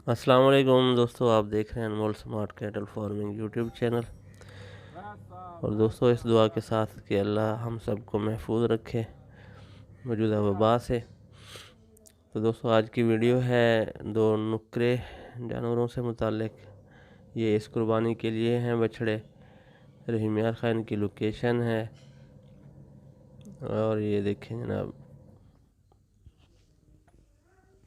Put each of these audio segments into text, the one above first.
अस्सलाम वालेकुम दोस्तों, आप देख रहे हैं Anmol smart cattle farming YouTube channel. और दोस्तों, इस दुआ के साथ कि अल्लाह हम सबको महफूज रखे मौजूदा वबा से। तो दोस्तों, आज की वीडियो है दो नुक्रे जानवरों से मुताल्लिक। ये इस कुर्बानी के लिए हैं बछड़े। रहीम यार खान की लोकेशन है। और ये देखें जनाब,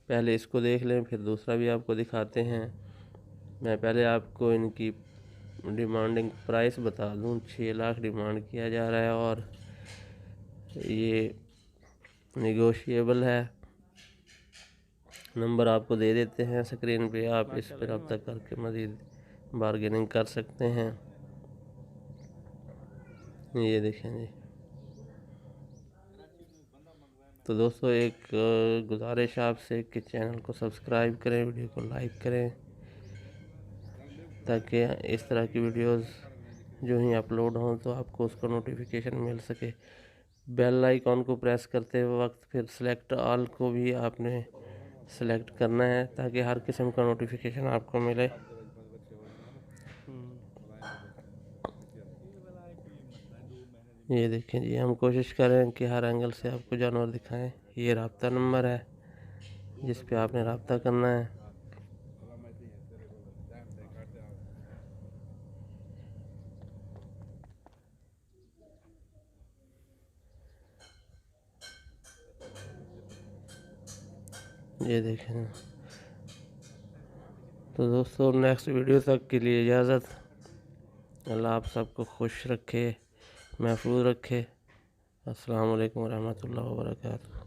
पहले इसको देख लें फिर दूसरा भी आपको दिखाते हैं। मैं पहले आपको इनकी डिमांडिंग प्राइस बता दूं। 6 लाख डिमांड किया जा रहा है और ये नेगोशिएबल है। नंबर आपको दे देते हैं स्क्रीन पे, आप इस पर रब्ता करके मज़ीद बारगेनिंग कर सकते हैं। ये देखें जी। तो दोस्तों, एक गुजारिश आपसे कि चैनल को सब्सक्राइब करें, वीडियो को लाइक करें, ताकि इस तरह की वीडियोस जो ही अपलोड हों तो आपको उसका नोटिफिकेशन मिल सके। बेल आइकॉन को प्रेस करते वक्त फिर सेलेक्ट ऑल को भी आपने सेलेक्ट करना है, ताकि हर किस्म का नोटिफिकेशन आपको मिले। ये देखें जी, हम कोशिश करें कि हर एंगल से आपको जानवर दिखाएं। ये रब्ता नंबर है जिस पे आपने रब्ता करना है। ये देखें। तो दोस्तों, नेक्स्ट वीडियो तक के लिए इजाज़त। अल्लाह आप सबको खुश रखे, महफूज रखे। अस्सलाम वालेकुम रहमतुल्लाहि व बरकातहू।